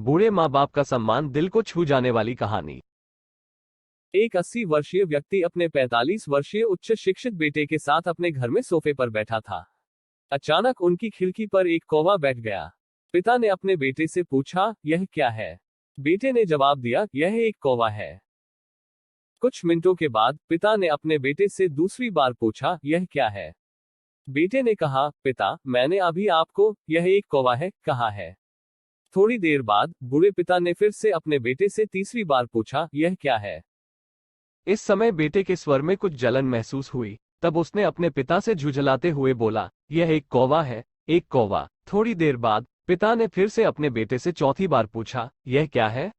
बूढ़े माँ बाप का सम्मान, दिल को छू जाने वाली कहानी। एक 80 वर्षीय व्यक्ति अपने 45 वर्षीय उच्च शिक्षित बेटे के साथ अपने घर में सोफे पर बैठा था। अचानक उनकी खिड़की पर एक कौवा बैठ गया। पिता ने अपने बेटे से पूछा, यह क्या है? बेटे ने जवाब दिया, यह एक कौवा है। कुछ मिनटों के बाद पिता ने अपने बेटे से दूसरी बार पूछा, यह क्या है? बेटे ने कहा, पिता, मैंने अभी आपको यह एक कौवा है कहा है। थोड़ी देर बाद बूढ़े पिता ने फिर से अपने बेटे से तीसरी बार पूछा, यह क्या है? इस समय बेटे के स्वर में कुछ जलन महसूस हुई। तब उसने अपने पिता से झुंझलाते हुए बोला, यह एक कौवा है, एक कौवा। थोड़ी देर बाद पिता ने फिर से अपने बेटे से चौथी बार पूछा, यह क्या है?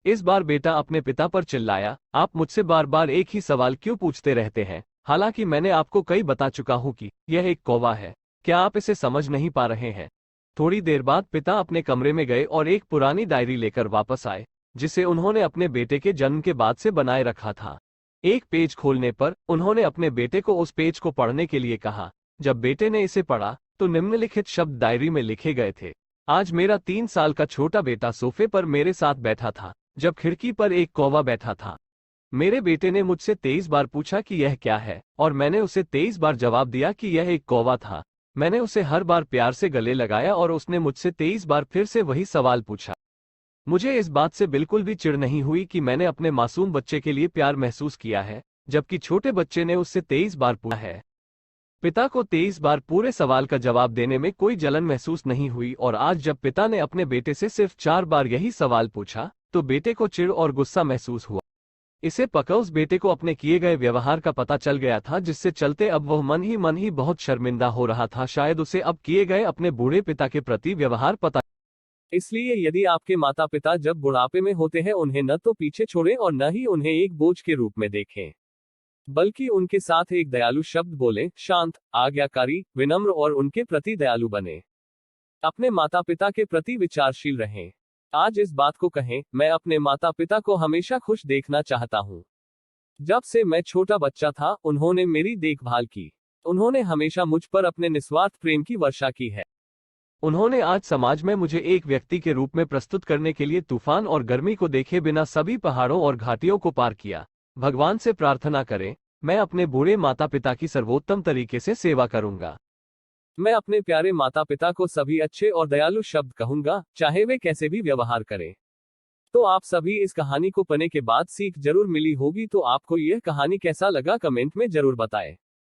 इस बार बेटा अपने पिता पर चिल्लाया, आप मुझसे बार बार एक ही सवाल क्यों पूछते रहते हैं? हालांकि मैंने आपको कई बता चुका हूं कि यह एक कौवा है। क्या आप इसे समझ नहीं पा रहे हैं? थोड़ी देर बाद पिता अपने कमरे में गए और एक पुरानी डायरी लेकर वापस आए, जिसे उन्होंने अपने बेटे के जन्म के बाद से बनाए रखा था। एक पेज खोलने पर उन्होंने अपने बेटे को उस पेज को पढ़ने के लिए कहा। जब बेटे ने इसे पढ़ा तो निम्नलिखित शब्द डायरी में लिखे गए थे। आज मेरा 3 साल का छोटा बेटा सोफे पर मेरे साथ बैठा था, जब खिड़की पर एक कौवा बैठा था। मेरे बेटे ने मुझसे 23 बार पूछा कि यह क्या है, और मैंने उसे 23 बार जवाब दिया कि यह एक कौवा था। मैंने उसे हर बार प्यार से गले लगाया और उसने मुझसे 23 बार फिर से वही सवाल पूछा। मुझे इस बात से बिल्कुल भी चिढ़ नहीं हुई कि मैंने अपने मासूम बच्चे के लिए प्यार महसूस किया है, जबकि छोटे बच्चे ने उससे 23 बार पूछा है। पिता को 23 बार पूरे सवाल का जवाब देने में कोई जलन महसूस नहीं हुई, और आज जब पिता ने अपने बेटे से सिर्फ 4 बार यही सवाल पूछा तो बेटे को चिढ़ और गुस्सा महसूस हुआ। इसे पका उस बेटे को अपने किए गए व्यवहार का पता चल गया था, जिससे चलते अब वह मन ही बहुत शर्मिंदा हो रहा था। शायद उसे अब किए गए अपने बूढ़े पिता के प्रति व्यवहार पता। इसलिए यदि आपके माता पिता जब बुढ़ापे में होते हैं, उन्हें न तो पीछे छोड़ें और न ही उन्हें एक बोझ के रूप में देखें, बल्कि उनके साथ एक दयालु शब्द बोलें, शांत, आज्ञाकारी, विनम्र और उनके प्रति दयालु बने। अपने माता पिता के प्रति विचारशील रहें। आज इस बात को कहें, मैं अपने माता पिता को हमेशा खुश देखना चाहता हूँ। जब से मैं छोटा बच्चा था, उन्होंने मेरी देखभाल की। उन्होंने हमेशा मुझ पर अपने निस्वार्थ प्रेम की वर्षा की है। उन्होंने आज समाज में मुझे एक व्यक्ति के रूप में प्रस्तुत करने के लिए तूफान और गर्मी को देखे बिना सभी पहाड़ों और घाटियों को पार किया। भगवान से प्रार्थना करें, मैं अपने बूढ़े माता पिता की सर्वोत्तम तरीके से सेवा करूंगा। मैं अपने प्यारे माता पिता को सभी अच्छे और दयालु शब्द कहूंगा, चाहे वे कैसे भी व्यवहार करें। तो आप सभी इस कहानी को पढ़ने के बाद सीख जरूर मिली होगी। तो आपको यह कहानी कैसा लगा, कमेंट में जरूर बताएं।